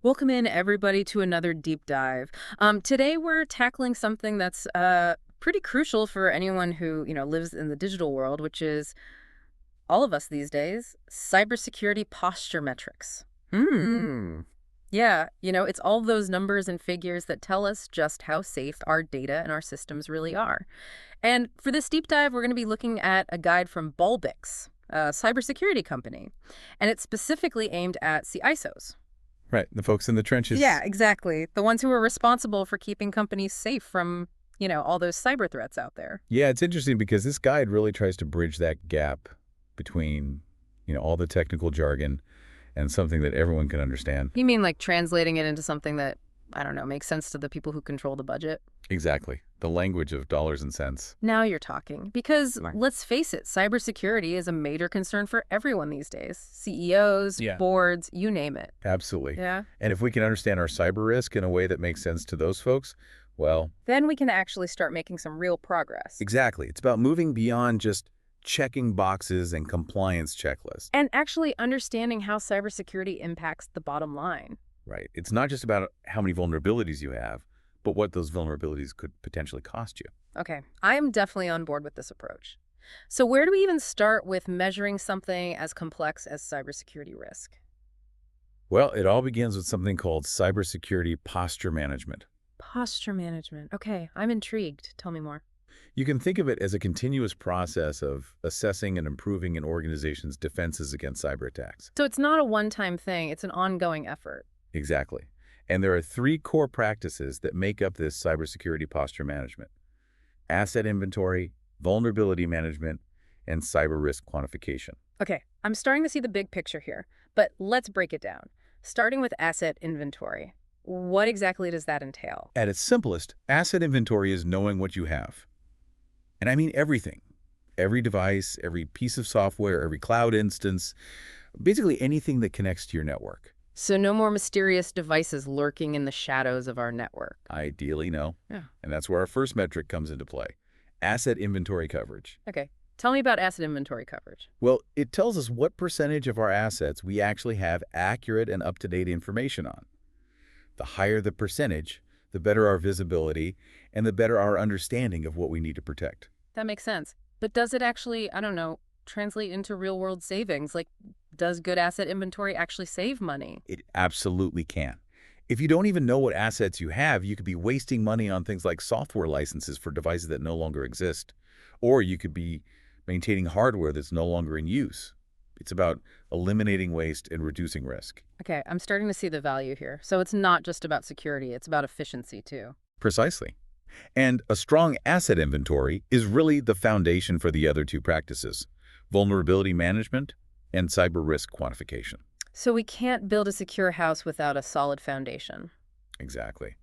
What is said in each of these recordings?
Welcome in, everybody, to another deep dive. Today, we're tackling something that's pretty crucial for anyone who lives in the digital world, which is all of us these days: cybersecurity posture metrics. Hmm. Yeah, it's all those numbers and figures that tell us just how safe our data and our systems really are. And for this deep dive, we're going to be looking at a guide from Bulbix, a cybersecurity company, and it's specifically aimed at CISOs. Right. The folks in the Yeah, trenches. exactly. The ones who are responsible for keeping companies safe from, all those cyber threats out there. Yeah, it's interesting because this guide really tries to bridge that gap between, all the technical jargon and something that everyone can understand. You mean like translating it into something that, I don't know, makes sense to the people who control the budget? Exactly. The language of dollars and cents. Now you're talking. Because Right. let's face it, cybersecurity is a major concern for everyone these days. CEOs, Yeah. boards, you name it. Absolutely. Yeah. And if we can understand our cyber risk in a way that makes sense to those folks, well, Then we can actually start making some real progress. exactly. It's about moving beyond just checking boxes and compliance checklists. And actually understanding how cybersecurity impacts the bottom line. Right. It's not just about how many vulnerabilities you have, but what those vulnerabilities could potentially cost you. Okay, I am definitely on board with this approach. So, where do we even start with measuring something as complex as cybersecurity risk? Well, it all begins with something called cybersecurity posture management. Posture management. Okay, I'm intrigued. Tell me more. You can think of it as a continuous process of assessing and improving an organization's defenses against cyber attacks. So, it's not a one time thing, it's an ongoing effort. Exactly. And there are three core practices that make up this cybersecurity posture management: asset inventory, vulnerability management, and cyber risk quantification. Okay, I'm starting to see the big picture here, but let's break it down. Starting with asset inventory. What exactly does that entail? At its simplest, asset inventory is knowing what you have. And I mean everything. Every device, every piece of software, every cloud instance, basically anything that connects to your network. So, no more mysterious devices lurking in the shadows of our network. Ideally, no. Yeah. And that's where our first metric comes into play: asset inventory coverage. Okay, tell me about asset inventory coverage. Well, it tells us what percentage of our assets we actually have accurate and up-to-date information on. The higher the percentage, the better our visibility and the better our understanding of what we need to protect. That makes sense. But does it actually, I don't know, translate into real world savings? Like, does good asset inventory actually save money? It absolutely can. If you don't even know what assets you have, you could be wasting money on things like software licenses for devices that no longer exist. Or you could be maintaining hardware that's no longer in use. It's about eliminating waste and reducing risk. Okay, I'm starting to see the value here. So it's not just about security, it's about efficiency too. Precisely. And a strong asset inventory is really the foundation for the other two practices: vulnerability management and cyber risk quantification. So we can't build a secure house without a solid foundation. Exactly.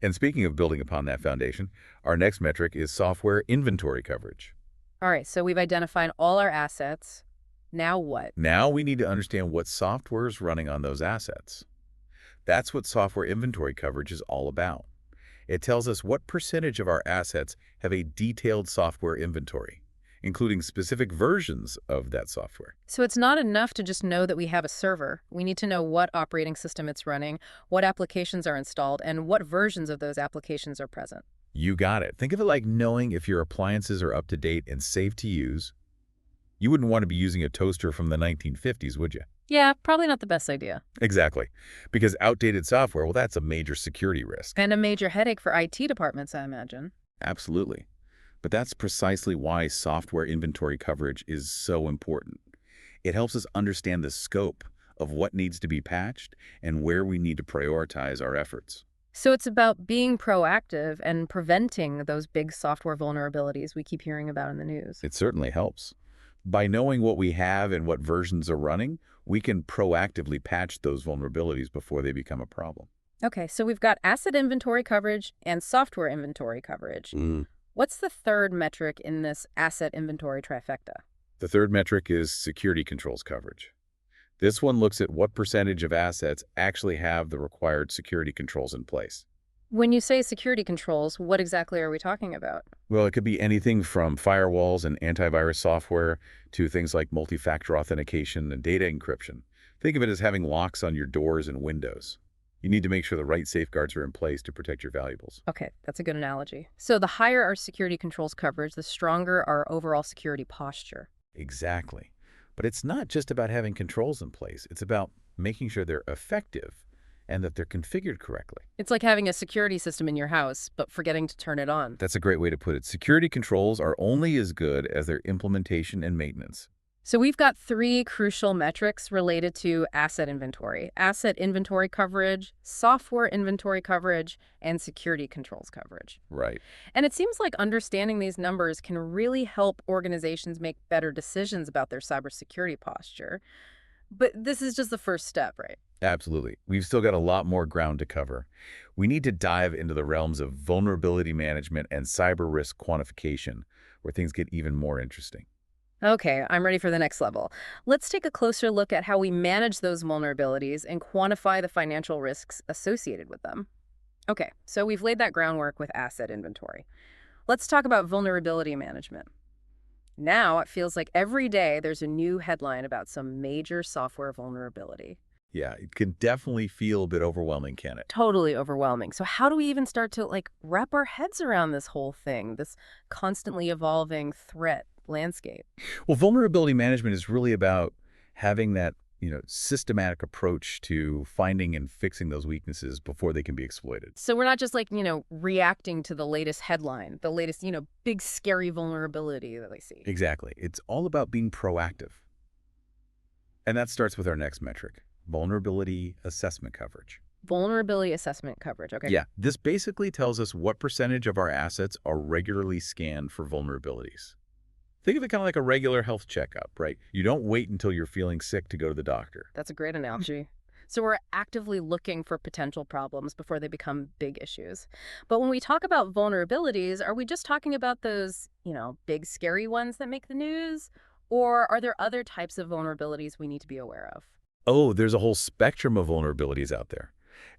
And speaking of building upon that foundation, our next metric is software inventory coverage. All right, so we've identified all our assets. Now what? Now we need to understand what software is running on those assets. That's what software inventory coverage is all about. It tells us what percentage of our assets have a detailed software inventory, including specific versions of that software. So it's not enough to just know that we have a server. We need to know what operating system it's running, what applications are installed, and what versions of those applications are present. You got it. Think of it like knowing if your appliances are up to date and safe to use. You wouldn't want to be using a toaster from the 1950s, would you? Yeah, probably not the best idea. Exactly. Because outdated software, well, that's a major security risk. And a major headache for IT departments, I imagine. Absolutely. But that's precisely why software inventory coverage is so important. It helps us understand the scope of what needs to be patched and where we need to prioritize our efforts. So it's about being proactive and preventing those big software vulnerabilities we keep hearing about in the news. It certainly helps. By knowing what we have and what versions are running, we can proactively patch those vulnerabilities before they become a problem. Okay, so we've got asset inventory coverage and software inventory coverage. What's the third metric in this asset inventory trifecta? The third metric is security controls coverage. This one looks at what percentage of assets actually have the required security controls in place. When you say security controls, what exactly are we talking about? Well, it could be anything from firewalls and antivirus software to things like multi-factor authentication and data encryption. Think of it as having locks on your doors and windows. You need to make sure the right safeguards are in place to protect your valuables. Okay, that's a good analogy. So the higher our security controls coverage, the stronger our overall security posture. Exactly. But it's not just about having controls in place. It's about making sure they're effective and that they're configured correctly. It's like having a security system in your house, but forgetting to turn it on. That's a great way to put it. Security controls are only as good as their implementation and maintenance. So we've got three crucial metrics related to asset inventory coverage, software inventory coverage, and security controls coverage. Right. And it seems like understanding these numbers can really help organizations make better decisions about their cybersecurity posture. But this is just the first step, right? Absolutely. We've still got a lot more ground to cover. We need to dive into the realms of vulnerability management and cyber risk quantification, where things get even more interesting. Okay, I'm ready for the next level. Let's take a closer look at how we manage those vulnerabilities and quantify the financial risks associated with them. Okay, so we've laid that groundwork with asset inventory. Let's talk about vulnerability management. Now it feels like every day there's a new headline about some major software vulnerability. Yeah, it can definitely feel a bit overwhelming, can it? Totally overwhelming. So how do we even start to wrap our heads around this whole thing, this constantly evolving threat landscape? Well, vulnerability management is really about having that, systematic approach to finding and fixing those weaknesses before they can be exploited. So we're not just reacting to the latest headline, the latest, big scary vulnerability that they see. Exactly. It's all about being proactive. And that starts with our next metric, vulnerability assessment coverage. Vulnerability assessment coverage. Okay. Yeah, this basically tells us what percentage of our assets are regularly scanned for vulnerabilities. Think of it kind of like a regular health checkup, right? You don't wait until you're feeling sick to go to the doctor. That's a great analogy. So we're actively looking for potential problems before they become big issues. But when we talk about vulnerabilities, are we just talking about those, big scary ones that make the news? Or are there other types of vulnerabilities we need to be aware of? Oh, there's a whole spectrum of vulnerabilities out there.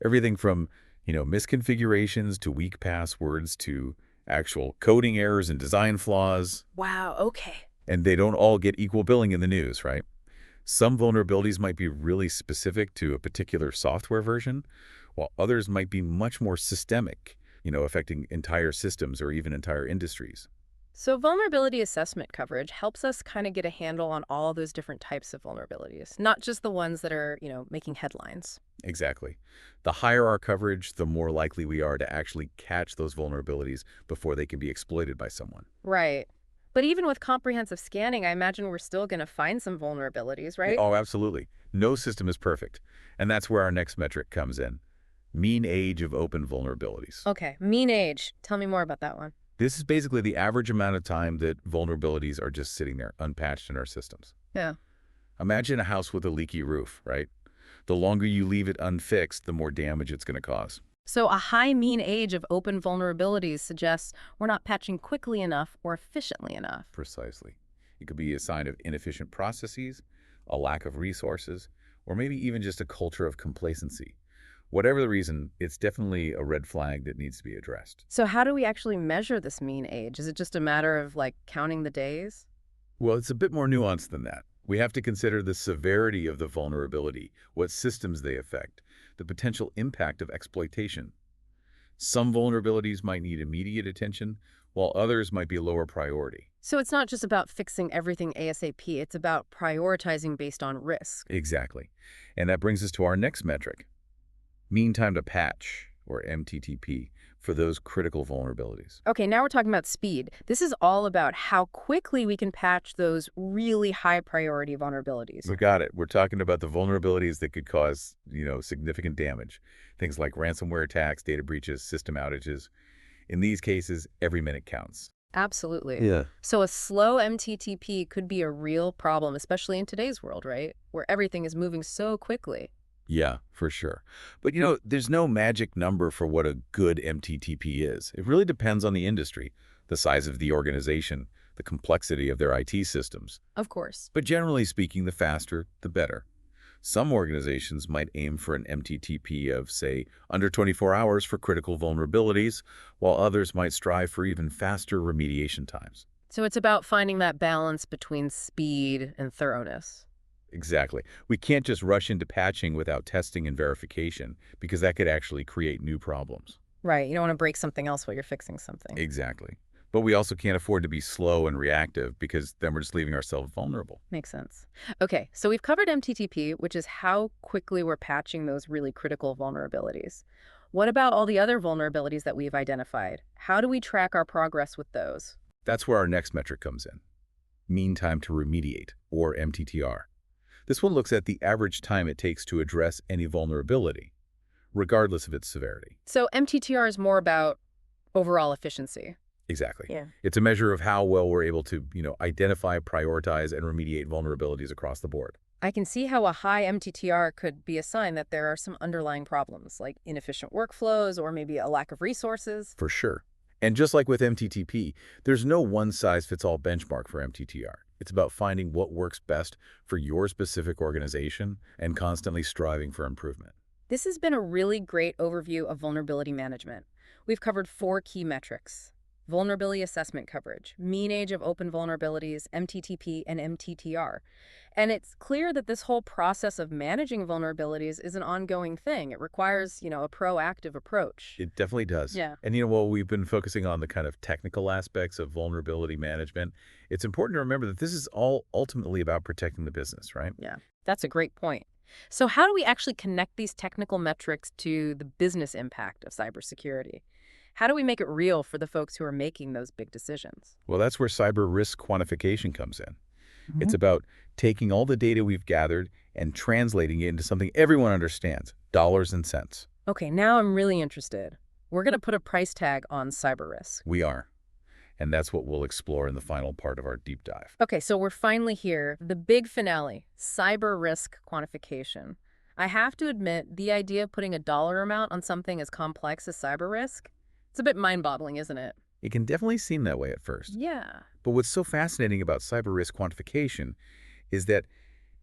Everything from, misconfigurations to weak passwords to actual coding errors and design flaws. Wow, okay. And they don't all get equal billing in the news, right? Some vulnerabilities might be really specific to a particular software version, while others might be much more systemic, affecting entire systems or even entire industries. So vulnerability assessment coverage helps us kind of get a handle on all those different types of vulnerabilities, not just the ones that are, making headlines. Exactly. The higher our coverage, the more likely we are to actually catch those vulnerabilities before they can be exploited by someone. Right. But even with comprehensive scanning, I imagine we're still going to find some vulnerabilities, right? Oh, absolutely. No system is perfect. And that's where our next metric comes in. Mean age of open vulnerabilities. Okay, mean age. Tell me more about that one. This is basically the average amount of time that vulnerabilities are just sitting there, unpatched in our systems. Yeah. Imagine a house with a leaky roof, right? The longer you leave it unfixed, the more damage it's going to cause. So a high mean age of open vulnerabilities suggests we're not patching quickly enough or efficiently enough. Precisely. It could be a sign of inefficient processes, a lack of resources, or maybe even just a culture of complacency. Whatever the reason, it's definitely a red flag that needs to be addressed. So how do we actually measure this mean age? Is it just a matter of counting the days? Well, it's a bit more nuanced than that. We have to consider the severity of the vulnerability, what systems they affect, the potential impact of exploitation. Some vulnerabilities might need immediate attention, while others might be a lower priority. So it's not just about fixing everything ASAP, it's about prioritizing based on risk. Exactly. And that brings us to our next metric, mean time to patch, or MTTP, for those critical vulnerabilities. Okay, now we're talking about speed. This is all about how quickly we can patch those really high priority vulnerabilities. We got it. We're talking about the vulnerabilities that could cause, significant damage. Things like ransomware attacks, data breaches, system outages. In these cases, every minute counts. Absolutely. Yeah. So a slow MTTP could be a real problem, especially in today's world, right? Where everything is moving so quickly. Yeah, for sure. But, there's no magic number for what a good MTTP is. It really depends on the industry, the size of the organization, the complexity of their IT systems. Of course. But generally speaking, the faster, the better. Some organizations might aim for an MTTP of, say, under 24 hours for critical vulnerabilities, while others might strive for even faster remediation times. So it's about finding that balance between speed and thoroughness. Exactly. We can't just rush into patching without testing and verification because that could actually create new problems. Right. You don't want to break something else while you're fixing something. Exactly. But we also can't afford to be slow and reactive because then we're just leaving ourselves vulnerable. Makes sense. Okay, so we've covered MTTP, which is how quickly we're patching those really critical vulnerabilities. What about all the other vulnerabilities that we've identified? How do we track our progress with those? That's where our next metric comes in. Mean time to remediate, or MTTR. This one looks at the average time it takes to address any vulnerability, regardless of its severity. So MTTR is more about overall efficiency. Exactly. Yeah. It's a measure of how well we're able to, identify, prioritize, and remediate vulnerabilities across the board. I can see how a high MTTR could be a sign that there are some underlying problems, like inefficient workflows or maybe a lack of resources. For sure. And just like with MTTP, there's no one-size-fits-all benchmark for MTTR. It's about finding what works best for your specific organization and constantly striving for improvement. This has been a really great overview of vulnerability management. We've covered 4 key metrics: vulnerability assessment coverage, mean age of open vulnerabilities, MTTP, and MTTR. And it's clear that this whole process of managing vulnerabilities is an ongoing thing. It requires, a proactive approach. It definitely does. Yeah. And while we've been focusing on the kind of technical aspects of vulnerability management, it's important to remember that this is all ultimately about protecting the business, right? Yeah, that's a great point. So how do we actually connect these technical metrics to the business impact of cybersecurity? How do we make it real for the folks who are making those big decisions? Well, that's where cyber risk quantification comes in. It's about taking all the data we've gathered and translating it into something everyone understands, dollars and cents. Okay, now I'm really interested. We're going to put a price tag on cyber risk. We are. And that's what we'll explore in the final part of our deep dive. Okay, so we're finally here. The big finale, cyber risk quantification. I have to admit, the idea of putting a dollar amount on something as complex as cyber risk, it's a bit mind-boggling, isn't it? It can definitely seem that way at first. Yeah. But what's so fascinating about cyber risk quantification is that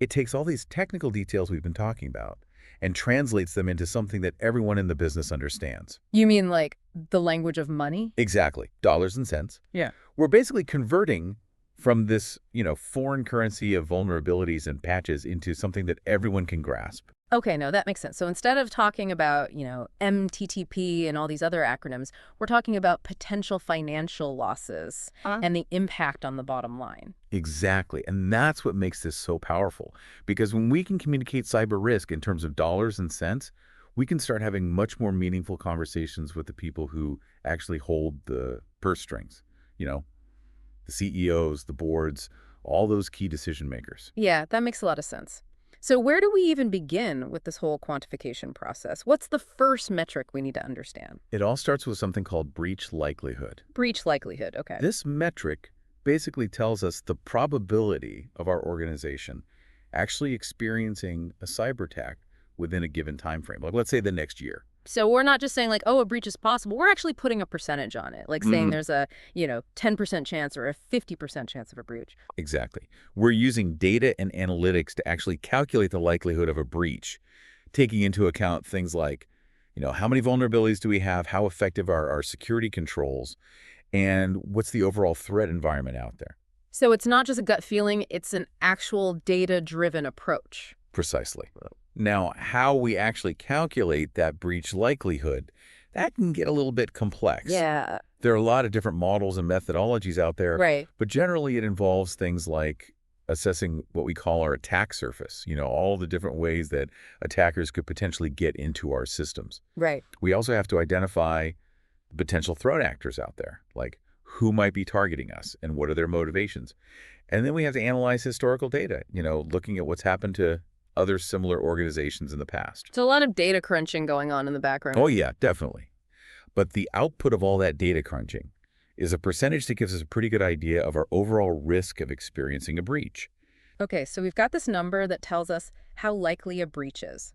it takes all these technical details we've been talking about and translates them into something that everyone in the business understands. You mean like the language of money? Exactly. Dollars and cents. Yeah. We're basically converting from this, foreign currency of vulnerabilities and patches into something that everyone can grasp. Okay, no, that makes sense. So instead of talking about, MTTP and all these other acronyms, we're talking about potential financial losses and the impact on the bottom line. Exactly. And that's what makes this so powerful. Because when we can communicate cyber risk in terms of dollars and cents, we can start having much more meaningful conversations with the people who actually hold the purse strings, the CEOs, the boards, all those key decision makers. Yeah, that makes a lot of sense. So where do we even begin with this whole quantification process? What's the first metric we need to understand? It all starts with something called breach likelihood. Breach likelihood, okay. This metric basically tells us the probability of our organization actually experiencing a cyber attack within a given time frame. Like, let's say the next year. So we're not just saying like, oh, a breach is possible. We're actually putting a percentage on it, like saying there's a, 10% chance or a 50% chance of a breach. Exactly. We're using data and analytics to actually calculate the likelihood of a breach, taking into account things like, how many vulnerabilities do we have, how effective are our security controls, and what's the overall threat environment out there. So it's not just a gut feeling, it's an actual data-driven approach. Precisely. Now, how we actually calculate that breach likelihood, that can get a little bit complex. Yeah. There are a lot of different models and methodologies out there, Right. but generally it involves things like assessing what we call our attack surface, all the different ways that attackers could potentially get into our systems. Right. We also have to identify potential threat actors out there, like who might be targeting us and what are their motivations. And then we have to analyze historical data, looking at what's happened to other similar organizations in the past. So a lot of data crunching going on in the background. Oh, yeah, definitely. But the output of all that data crunching is a percentage that gives us a pretty good idea of our overall risk of experiencing a breach. Okay, so we've got this number that tells us how likely a breach is.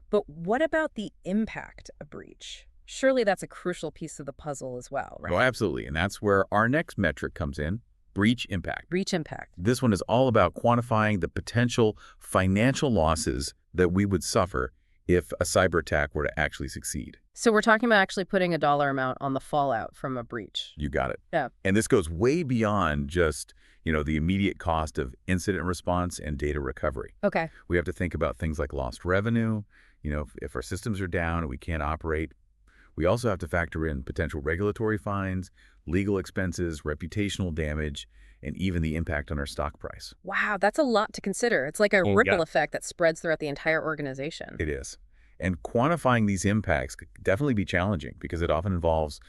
But what about the impact of breach? Surely that's a crucial piece of the puzzle as well, right? Oh, absolutely. And that's where our next metric comes in. Breach impact. Breach impact. This one is all about quantifying the potential financial losses that we would suffer if a cyber attack were to actually succeed. So we're talking about actually putting a dollar amount on the fallout from a breach. You got it. Yeah. And this goes way beyond just, the immediate cost of incident response and data recovery. Okay. We have to think about things like lost revenue, if our systems are down and we can't operate. We also have to factor in potential regulatory fines, legal expenses, reputational damage, and even the impact on our stock price. Wow, that's a lot to consider. It's like a Oh, yeah. ripple effect that spreads throughout the entire organization. It is. And quantifying these impacts could definitely be challenging because it often involves,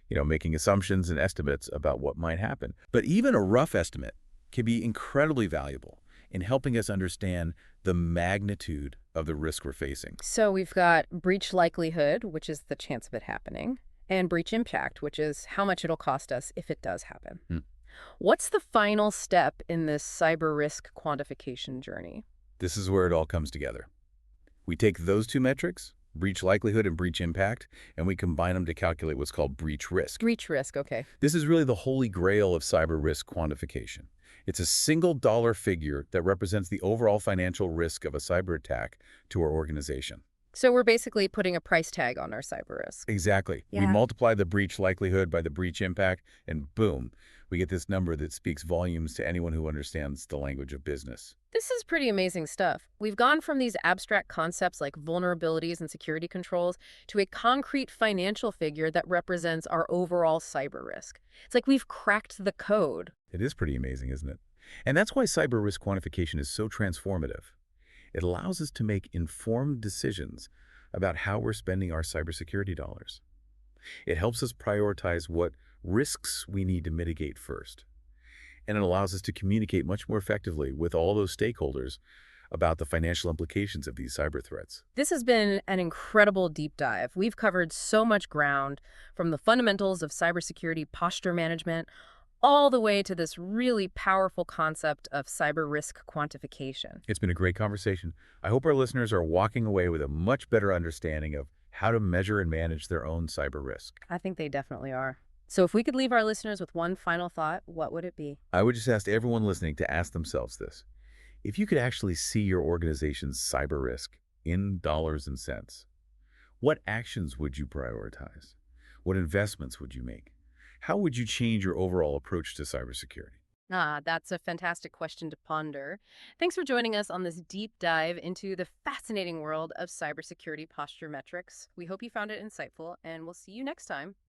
making assumptions and estimates about what might happen. But even a rough estimate can be incredibly valuable in helping us understand the magnitude of the risk we're facing. So we've got breach likelihood, which is the chance of it happening, and breach impact, which is how much it'll cost us if it does happen. Hmm. What's the final step in this cyber risk quantification journey? This is where it all comes together. We take those two metrics, breach likelihood and breach impact, and we combine them to calculate what's called breach risk. Breach risk, okay. This is really the holy grail of cyber risk quantification. It's a single dollar figure that represents the overall financial risk of a cyber attack to our organization. So we're basically putting a price tag on our cyber risk. Exactly. We Yeah. multiply the breach likelihood by the breach impact, and boom, we get this number that speaks volumes to anyone who understands the language of business. This is pretty amazing stuff. We've gone from these abstract concepts like vulnerabilities and security controls to a concrete financial figure that represents our overall cyber risk. It's like we've cracked the code. It is pretty amazing, isn't it? And that's why cyber risk quantification is so transformative. It allows us to make informed decisions about how we're spending our cybersecurity dollars. It helps us prioritize what risks we need to mitigate first. And it allows us to communicate much more effectively with all those stakeholders about the financial implications of these cyber threats. This has been an incredible deep dive. We've covered so much ground, from the fundamentals of cybersecurity posture management all the way to this really powerful concept of cyber risk quantification. It's been a great conversation. I hope our listeners are walking away with a much better understanding of how to measure and manage their own cyber risk. I think they definitely are. So if we could leave our listeners with one final thought, what would it be? I would just ask everyone listening to ask themselves this. If you could actually see your organization's cyber risk in dollars and cents, what actions would you prioritize? What investments would you make? How would you change your overall approach to cybersecurity? That's a fantastic question to ponder. Thanks for joining us on this deep dive into the fascinating world of cybersecurity posture metrics. We hope you found it insightful, and we'll see you next time.